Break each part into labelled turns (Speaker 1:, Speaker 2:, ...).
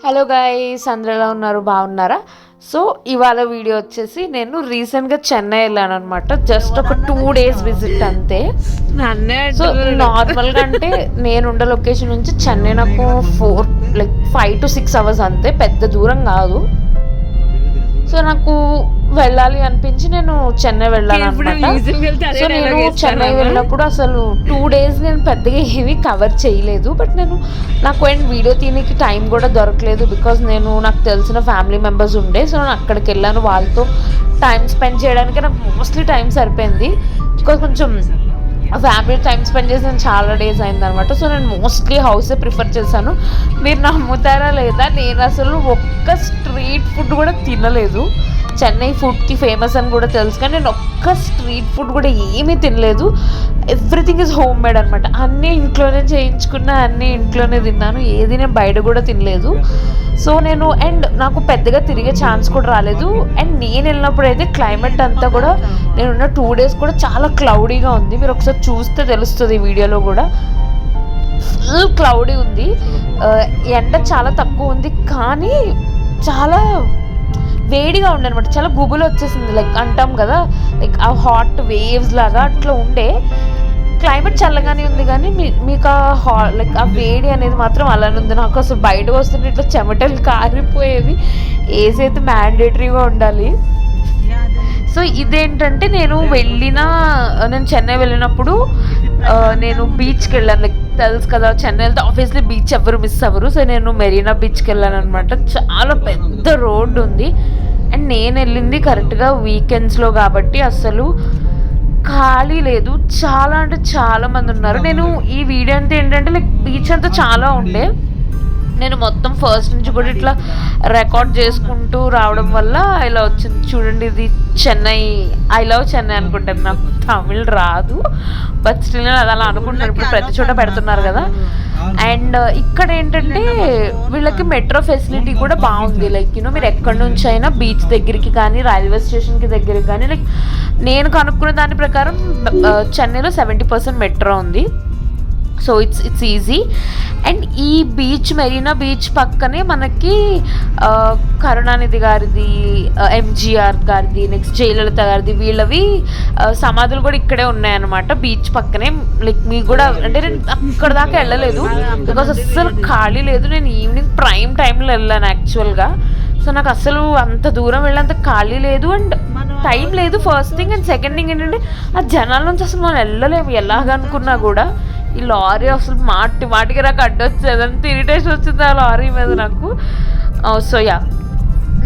Speaker 1: Hello guys, అందరూ ఎలా ఉన్నారు? బాగున్నారా? సో ఇవాళ వీడియో వచ్చేసి నేను రీసెంట్గా చెన్నై వెళ్ళాను అనమాట. జస్ట్ ఒక 2 days విజిట్ అంతే. సో నార్మల్గా అంటే నేనుండే లొకేషన్ నుంచి చెన్నై నాకు 5 to 6 hours అంతే, పెద్ద దూరం కాదు. సో నాకు వెళ్ళాలి అనిపించి నేను చెన్నై వెళ్ళాలన్నమాట. సో నేను చెన్నై వెళ్ళినప్పుడు అసలు 2 days నేను పెద్దగా ఏమీ కవర్ చేయలేదు. బట్ నాకు వీడియో తీయడానికి టైం కూడా దొరకలేదు. బికాజ్ నాకు తెలిసిన ఫ్యామిలీ మెంబర్స్ ఉండే. సో నేను అక్కడికి వెళ్ళాను, వాళ్ళతో టైం స్పెండ్ చేయడానికి నాకు మోస్ట్లీ టైం సరిపోయింది. బికాజ్ కొంచెం ఫ్యామిలీ టైం స్పెండ్ చేసి నేను చాలా డేస్ అయిందనమాట. సో నేను మోస్ట్లీ హౌసే ప్రిఫర్ చేశాను. మీరు నమ్ముతారా లేదా, నేను అసలు ఒక్క స్ట్రీట్ ఫుడ్ కూడా తినలేదు. చెన్నై ఫుడ్కి ఫేమస్ అని కూడా తెలుసు, కానీ నేను ఒక్క స్ట్రీట్ ఫుడ్ కూడా ఏమీ తినలేదు. ఎవ్రీథింగ్ ఈజ్ హోమ్ మేడ్ అనమాట. అన్నీ ఇంట్లోనే చేయించుకున్నా, అన్నీ ఇంట్లోనే తిన్నాను. ఏది నేను బయట కూడా తినలేదు. సో నాకు పెద్దగా తిరిగే ఛాన్స్ కూడా రాలేదు. అండ్ నేను వెళ్ళినప్పుడు అయితే క్లైమేట్ అంతా కూడా నేనున్న 2 days కూడా చాలా క్లౌడీగా ఉంది. మీరు ఒకసారి చూస్తే తెలుస్తుంది వీడియోలో కూడా. ఫుల్ క్లౌడీ ఉంది, ఎండ చాలా తక్కువ ఉంది, కానీ చాలా వేడిగా ఉండే అనమాట. చాలా గుబులు వచ్చేసింది, లైక్ అంటాం కదా, లైక్ ఆ హాట్ వేవ్స్ లాగా అట్లా ఉండే. క్లైమేట్ చల్లగానే ఉంది, కానీ మీకు లైక్ ఆ వేడి అనేది మాత్రం అలానే ఉంది. నాకు అసలు బయటకు వస్తుంటే ఇట్లా చెమటలు కారిపోయేవి. ఏసీ అయితే మ్యాండేటరీగా ఉండాలి. సో ఇదేంటంటే నేను చెన్నై వెళ్ళినప్పుడు నేను బీచ్కి వెళ్ళాను. లైక్ తెలుసు కదా, చెన్నై వెళ్తే ఆబ్వియస్లీ బీచ్ ఎవరు మిస్ అవ్వరు. సో నేను మెరీనా బీచ్కి వెళ్ళాను అనమాట. చాలా పెద్ద రోడ్డు ఉంది. అండ్ నేను వెళ్ళింది కరెక్ట్గా వీకెండ్స్లో కాబట్టి అసలు ఖాళీ లేదు. చాలా అంటే చాలా మంది ఉన్నారు. నేను ఈ వీడియో అంతా ఏంటంటే లైక్ బీచ్ అంతా చాలా ఉండే. నేను మొత్తం ఫస్ట్ నుంచి కూడా ఇట్లా రికార్డ్ చేసుకుంటూ రావడం వల్ల ఇలా వచ్చింది. చూడండి, ఇది చెన్నై, ఐ లవ్ చెన్నై అనుకుంటాను. నాకు తమిళ్ రాదు, బట్ స్టిల్ నేను అది అలా అనుకుంటున్నాను. ఇప్పుడు ప్రతి చోట పెడుతున్నారు కదా. అండ్ ఇక్కడ ఏంటంటే వీళ్ళకి మెట్రో ఫెసిలిటీ కూడా బాగుంది. లైక్ మీరు ఎక్కడి నుంచి అయినా బీచ్ దగ్గరికి కానీ రైల్వే స్టేషన్కి దగ్గరికి కానీ, లైక్ నేను కనుక్కున్న దాని ప్రకారం చెన్నైలో 70% మెట్రో ఉంది. So it's easy. అండ్ ఈ బీచ్, మెరీనా బీచ్ పక్కనే మనకి కరుణానిధి గారిది, ఎంజీఆర్ గారిది, నెక్స్ట్ జయలలిత గారిది, వీళ్ళవి సమాధులు కూడా ఇక్కడే ఉన్నాయన్నమాట బీచ్ పక్కనే. లైక్ మీకు కూడా అంటే నేను అక్కడ దాకా వెళ్ళలేదు, బికాజ్ అస్సలు ఖాళీ లేదు. నేను ఈవినింగ్ ప్రైమ్ టైంలో వెళ్ళాను యాక్చువల్గా. సో నాకు అసలు అంత దూరం వెళ్ళేంత ఖాళీ లేదు అండ్ టైం లేదు, first thing. And second thing ఏంటంటే ఆ జనాల నుంచి అసలు మనం వెళ్ళలేము ఎలాగనుకున్నా కూడా. ఈ లారీ అసలు మాటికి నాకు అడ్డొచ్చేది, అంత ఇరిటేషన్ వచ్చింది ఆ లారీ మీద నాకు. సో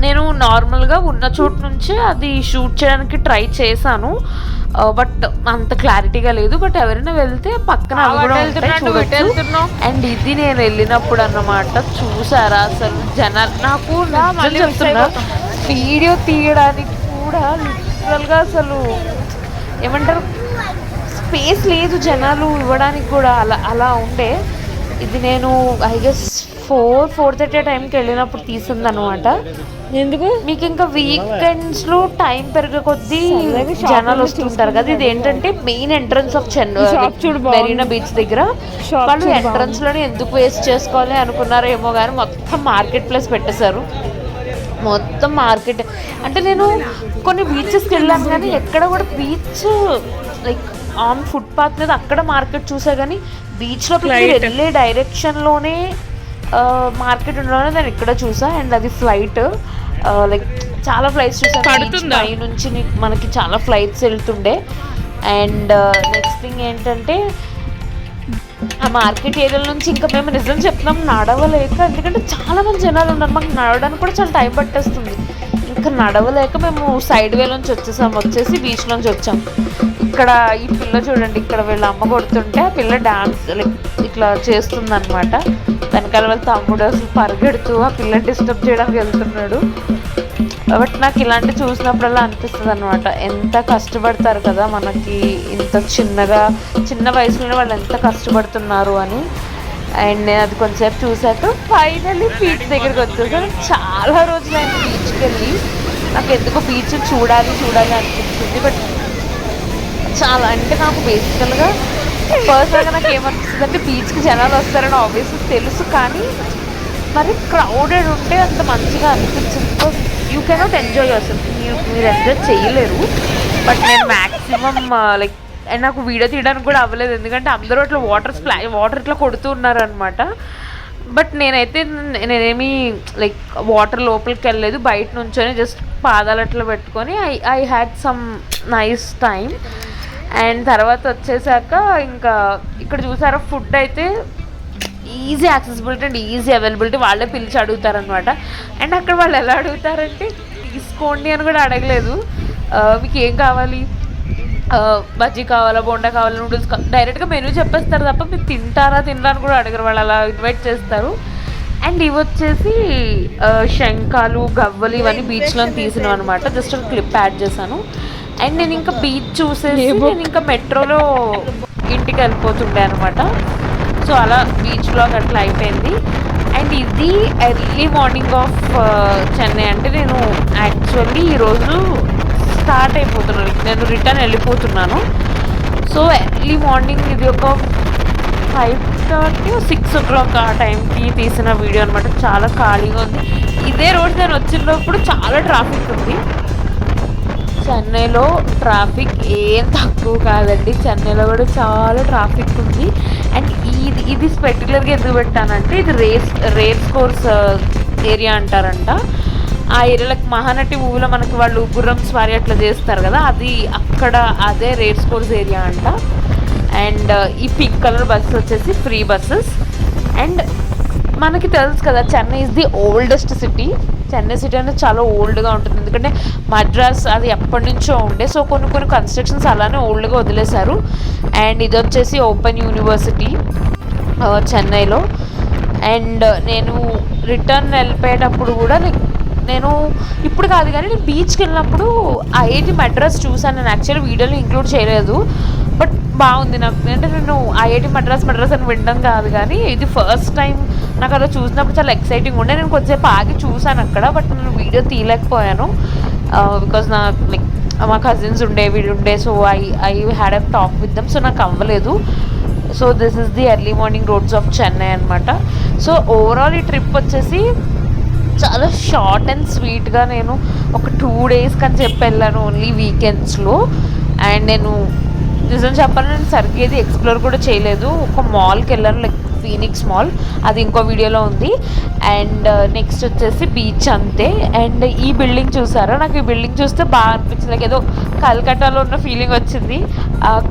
Speaker 1: నేను నార్మల్గా ఉన్న చోటు నుంచే అది షూట్ చేయడానికి ట్రై చేశాను, బట్ అంత క్లారిటీగా లేదు. బట్ ఎవరైనా వెళ్తే పక్కన అవి కూడా ఉంటాయి, చూడొచ్చు. అండ్ ఇది నేను వెళ్ళినప్పుడు అన్నమాట. చూసారా అసలు జనాలు, నాకు చెప్తున్నా వీడియో తీయడానికి కూడా లిటరల్గా అసలు ఏమంటారు, స్పేస్ లేదు జనాలు ఇవ్వడానికి కూడా. అలా ఉండే. ఇది నేను ఐ గెస్ 4:30 టైంకి వెళ్ళినప్పుడు తీసిందనమాట. ఎందుకు మీకు ఇంకా వీకెండ్స్లో టైం పెరిగే కొద్దీ జనాలు వస్తుంటారు కదా. ఇది ఏంటంటే main entrance of Marina beach దగ్గర. వాళ్ళు ఎంట్రన్స్లోనే ఎందుకు వేస్ట్ చేసుకోవాలి అనుకున్నారో ఏమో, కానీ మొత్తం మార్కెట్ ప్లేస్ పెట్టేశారు. మొత్తం మార్కెట్ అంటే నేను కొన్ని బీచెస్కి వెళ్ళాను, కానీ ఎక్కడ కూడా బీచ్ లైక్ ఆన్ ఫుట్పాత్ మీద అక్కడ మార్కెట్ చూసా, కానీ బీచ్లో వెళ్ళే డైరెక్షన్లోనే మార్కెట్ ఉండడం నేను ఇక్కడ చూసా. అండ్ అది ఫ్లైట్, లైక్ చాలా ఫ్లైట్స్ చూసాను పై నుంచి. మనకి చాలా ఫ్లైట్స్ వెళ్తుండే. అండ్ నెక్స్ట్ థింగ్ ఏంటంటే ఆ మార్కెట్ ఏరియాల నుంచి ఇంకా మేము నిజం చెప్తున్నాం నడవలేక, ఎందుకంటే చాలా మంది జనాలు ఉన్నారు. మాకు నడవడానికి కూడా చాలా టైం పట్టేస్తుంది. ఇంకా నడవలేక మేము సైడ్ వే నుంచి వచ్చేసి బీచ్ నుంచి వచ్చాం. ఇక్కడ ఈ పిల్ల చూడండి, ఇక్కడ వీళ్ళ అమ్మ కొడుతుంటే ఆ పిల్ల డాన్స్ లైక్ ఇట్లా చేస్తుంది అనమాట. వెనకాల వాళ్ళ తమ్ముడు అసలు పరిగెడుతూ ఆ పిల్లని డిస్టర్బ్ చేయడానికి వెళ్తున్నాడు. బట్ నాకు ఇలాంటి చూసినప్పుడల్లా అనిపిస్తుంది అనమాట, ఎంత కష్టపడతారు కదా మనకి ఇంత చిన్న వయసులోనే వాళ్ళు ఎంత కష్టపడుతున్నారు అని. అండ్ నేను అది కొంచెంసేపు చూసాక ఫైనల్లీ బీచ్ దగ్గరికి వచ్చేసాను. చాలా రోజులైంది బీచ్కి వెళ్ళి. నాకు ఎందుకో బీచ్ చూడాలి అనిపించింది. బట్ చాలా అంటే నాకు బేసికల్గా పర్సనల్గా నాకు ఏమనిపిస్తుంది అంటే బీచ్కి జనాలు వస్తారని ఆబ్వియస్లీ తెలుసు, కానీ మరి క్రౌడెడ్ ఉంటే అంత మంచిగా అనిపించింది. Because you cannot enjoy your self. మీరు ఎంజాయ్ చేయలేరు. బట్ నేను మ్యాక్సిమం లైక్ అండ్ నాకు వీడియో తీయడానికి కూడా అవ్వలేదు, ఎందుకంటే అందరూ అట్లా వాటర్ ఇట్లా కొడుతూ ఉన్నారనమాట. బట్ నేనేమి లైక్ వాటర్ లోపలికి వెళ్ళలేదు, బయట నుంచొని జస్ట్ పాదాలు అట్లా పెట్టుకొని I had some nice time. And తర్వాత వచ్చేసాక ఇంకా ఇక్కడ చూసారా, ఫుడ్ అయితే easy accessibility and easy availability. వాళ్ళే పిలిచి అడుగుతారనమాట. అండ్ అక్కడ వాళ్ళు ఎలా అడుగుతారంటే తీసుకోండి అని కూడా అడగలేదు. మీకు ఏం కావాలి, బజ్జీ కావాలా, బోండా కావాలా, నూడిల్స్ డైరెక్ట్గా మెనూ చెప్పేస్తారు తప్ప మీరు తినరా అని కూడా అడగరు. వాళ్ళు అలా ఇన్వైట్ చేస్తారు. అండ్ ఇవి వచ్చేసి శంఖాలు, గవ్వలు ఇవన్నీ బీచ్లో తీసినవి అనమాట. జస్ట్ ఒక క్లిప్ యాడ్ చేశాను. అండ్ నేను ఇంకా బీచ్ చూసేసి నేను ఇంకా మెట్రోలో ఇంటికి వెళ్ళిపోతుండే అనమాట. సో అలా బీచ్ బ్లాగ్ అట్లా అయిపోయింది. అండ్ ఇది ఎర్లీ మార్నింగ్ ఆఫ్ చెన్నై. అంటే నేను యాక్చువల్లీ ఈరోజు స్టార్ట్ అయిపోతున్నాను, నేను రిటర్న్ వెళ్ళిపోతున్నాను. సో ఎర్లీ మార్నింగ్ ఇది ఒక 5:30 6 o'clock ఆ టైంకి తీసిన వీడియో అనమాట. చాలా ఖాళీగా ఉంది. ఇదే రోడ్ నేను వచ్చినప్పుడు చాలా ట్రాఫిక్ ఉంది. చెన్నైలో ట్రాఫిక్ ఏం తక్కువ కాదండి. చెన్నైలో కూడా చాలా ట్రాఫిక్ ఉంది. అండ్ ఇది పర్టికులర్గా ఎందుకు పెట్టానంటే ఇది రేస్ కోర్స్ ఏరియా అంటారంట. ఆ ఏరియాలకు మహానటి మూవీలో మనకి వాళ్ళు గుర్రం స్వారీ అట్లా చేస్తారు కదా, అది అక్కడ అదే రేస్ కోర్స్ ఏరియా అంట. అండ్ ఈ పింక్ కలర్ బస్సెస్ వచ్చేసి ఫ్రీ బస్సెస్. అండ్ మనకి తెలుసు కదా, Chennai is the oldest city. Chennai city అనేది చాలా ఓల్డ్గా ఉంటుంది, ఎందుకంటే మద్రాస్ అది ఎప్పటి నుంచో ఉండే. సో కొన్ని కన్స్ట్రక్షన్స్ అలానే ఓల్డ్గా వదిలేశారు. అండ్ ఇది వచ్చేసి ఓపెన్ యూనివర్సిటీ చెన్నైలో. అండ్ నేను రిటర్న్ వెళ్ళిపోయేటప్పుడు కూడా నేను ఇప్పుడు కాదు కానీ నేను బీచ్కి వెళ్ళినప్పుడు ఐఐటి మద్రాస్ చూసాను. నేను యాక్చువల్లీ వీడియోలో ఇంక్లూడ్ చేయలేదు, బట్ బాగుంది నాకు. అంటే నేను ఐఐటి మద్రాస్ అని వినడం కాదు కానీ ఇది ఫస్ట్ టైం నాకు అలా చూసినప్పుడు చాలా ఎక్సైటింగ్ ఉండే. నేను కొద్దిసేపు ఆగి చూసాను అక్కడ, బట్ నేను వీడియో తీయలేకపోయాను బికాజ్ లైక్ మా కజిన్స్ ఉండే. So I had a talk with them. So నాకు అవ్వలేదు. So this is the early morning roads of Chennai అనమాట. సో ఓవరాల్ ఈ ట్రిప్ వచ్చేసి చాలా షార్ట్ అండ్ స్వీట్గా నేను ఒక 2 days అని చెప్పి వెళ్ళాను, ఓన్లీ వీకెండ్స్లో. అండ్ నేను నిజం చెప్పాలని నేను సరిగ్గా ఏది ఎక్స్ప్లోర్ కూడా చేయలేదు. ఒక మాల్కి వెళ్ళాను, లైక్ ఫీనిక్స్ మాల్, అది ఇంకో వీడియోలో ఉంది. అండ్ నెక్స్ట్ వచ్చేసి బీచ్ అంతే. అండ్ ఈ బిల్డింగ్ చూసారా, నాకు ఈ బిల్డింగ్ చూస్తే బాగా అనిపించింది. నాకు ఏదో కల్కటాలో ఉన్న ఫీలింగ్ వచ్చింది.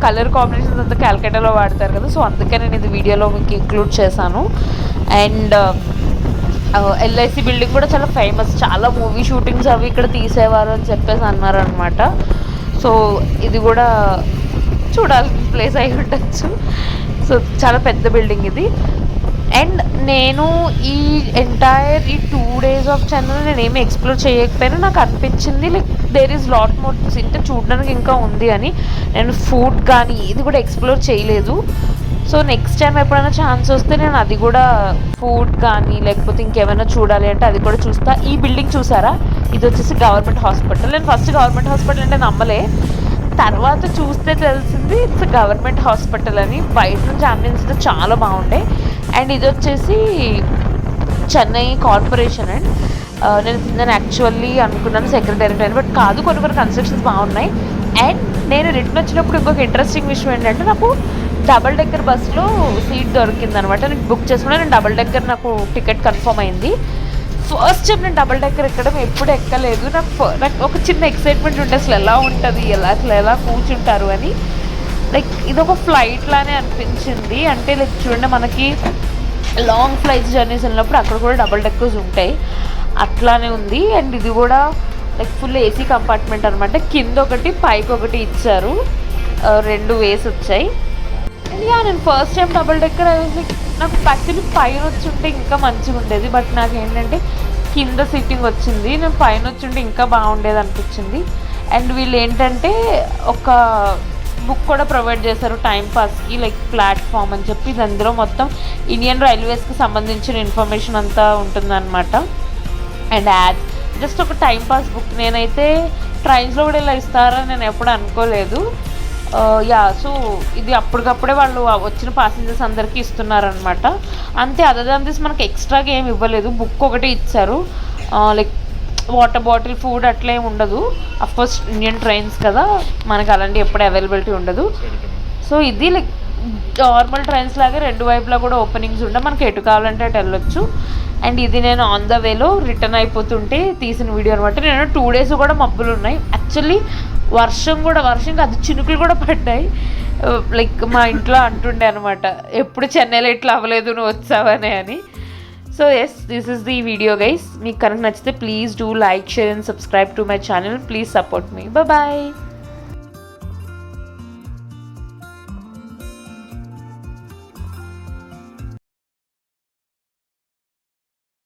Speaker 1: కలర్ కాంబినేషన్స్ అంతా కల్కటాలో వాడతారు కదా, సో అందుకే నేను ఇది వీడియోలో మీకు ఇంక్లూడ్ చేశాను. అండ్ ఎల్ఐసి బిల్డింగ్ కూడా చాలా ఫేమస్, చాలా మూవీ షూటింగ్స్ అవి ఇక్కడ తీసేవారు అని చెప్పేసి అన్నారు అనమాట. సో ఇది కూడా చూడాల్సిన ప్లేస్ అయి ఉండొచ్చు. సో చాలా పెద్ద బిల్డింగ్ ఇది. అండ్ నేను ఈ ఎంటైర్ ఈ 2 days ఆఫ్ చెన్నై నేను ఏమి ఎక్స్ప్లోర్ చేయకపోయినా నాకు అనిపించింది like there is lot more ఇంకా చూడడానికి ఇంకా ఉంది అని. నేను ఫుడ్ కానీ ఇది కూడా ఎక్స్ప్లోర్ చేయలేదు. సో నెక్స్ట్ టైం ఎప్పుడైనా ఛాన్స్ వస్తే నేను అది కూడా ఫుడ్ కానీ లేకపోతే ఇంకేమైనా చూడాలి అంటే అది కూడా చూస్తా. ఈ బిల్డింగ్ చూసారా, ఇది వచ్చేసి గవర్నమెంట్ హాస్పిటల్. నేను ఫస్ట్ గవర్నమెంట్ హాస్పిటల్ అంటే నమ్మలే, తర్వాత చూస్తే తెలిసింది ఇట్స్ గవర్నమెంట్ హాస్పిటల్ అని. బయట నుంచి అంబులెన్స్ చాలా బాగుంటాయి. అండ్ ఇది వచ్చేసి చెన్నై కార్పొరేషన్. అండ్ నేను యాక్చువల్లీ అనుకున్నాను సెక్రటేరియట్ అని, బట్ కాదు, కొన్ని కన్స్ట్రక్షన్స్ బాగున్నాయి. అండ్ నేను రిటర్న్ వచ్చినప్పుడు ఇంకొక ఇంట్రెస్టింగ్ విషయం ఏంటంటే నాకు డబల్ డెక్కర్ బస్లో సీట్ దొరికింది అనమాట. నేను బుక్ చేసుకున్నా, నేను డబల్ డెక్కర్ నాకు టికెట్ కన్ఫర్మ్ అయింది. ఫస్ట్ టైం నేను డబల్ డెక్కర్ ఎక్కడం ఎప్పుడు ఎక్కలేదు. నాకు ఒక చిన్న ఎక్సైట్మెంట్ ఉంటే అసలు ఎలా ఉంటుంది, అసలు ఎలా కూర్చుంటారు అని. లైక్ ఇది ఒక ఫ్లైట్ లానే అనిపించింది. అంటే లైక్ చూడండి, మనకి లాంగ్ ఫ్లైట్స్ జర్నీస్ వెళ్ళినప్పుడు అక్కడ కూడా డబల్ డెక్కర్స్ ఉంటాయి, అట్లానే ఉంది. అండ్ ఇది కూడా లైక్ ఫుల్ ఏసీ కంపార్ట్మెంట్ అనమాట. కింద ఒకటి పైకి ఒకటి ఇచ్చారు, 2 ways వచ్చాయి. అండ్ నేను first time double decker like నాకు యాక్చువల్లీ పైన వచ్చుంటే ఇంకా మంచిగా ఉండేది, బట్ నాకు ఏంటంటే కింద సిట్టింగ్ వచ్చింది. నేను పైన వచ్చుంటే ఇంకా బాగుండేది అనిపించింది. అండ్ వీళ్ళు ఏంటంటే ఒక బుక్ కూడా ప్రొవైడ్ చేశారు టైంపాస్కి, లైక్ ప్లాట్ఫామ్ అని చెప్పి. ఇది అందులో మొత్తం ఇండియన్ రైల్వేస్కి సంబంధించిన ఇన్ఫర్మేషన్ అంతా ఉంటుందన్నమాట. అండ్ యాడ్స్, జస్ట్ ఒక టైంపాస్ బుక్. నేనైతే ట్రైన్స్లో కూడా ఇలా ఇస్తారని నేను ఎప్పుడు అనుకోలేదు. యా సో ఇది అప్పటికప్పుడే వాళ్ళు వచ్చిన ప్యాసింజర్స్ అందరికీ ఇస్తున్నారనమాట. అంతే, అదర్ దాన్ దిస్ మనకి ఎక్స్ట్రాగా ఏమి ఇవ్వలేదు, బుక్ ఒకటి ఇచ్చారు. లైక్ వాటర్ బాటిల్, ఫుడ్ అట్లా ఏమి ఉండదు. అఫ్కోర్స్ ఇండియన్ ట్రైన్స్ కదా, మనకి అలాంటి ఎప్పుడు అవైలబిలిటీ ఉండదు. సో ఇది లైక్ నార్మల్ ట్రైన్స్ లాగే 2 వైపులా కూడా ఓపెనింగ్స్ ఉండే మనకి ఎటు కావాలంటే అటు వెళ్ళొచ్చు. అండ్ ఇది నేను ఆన్ ద వేలో రిటర్న్ అయిపోతుంటే తీసిన వీడియో అనమాట. నేను 2 days కూడా మబ్బులు ఉన్నాయి. యాక్చువల్లీ వర్షం కాదు, చినుకులు కూడా పడ్డాయి. లైక్ మా ఇంట్లో అంటుండే అనమాట, ఎప్పుడు చెన్నైలో ఇట్లా అవ్వలేదు నువ్వు వచ్చావనే అని. So yes, this is the video guys. మీకు కనుక నచ్చితే please do like, share and subscribe to my channel. Please support me. Bye.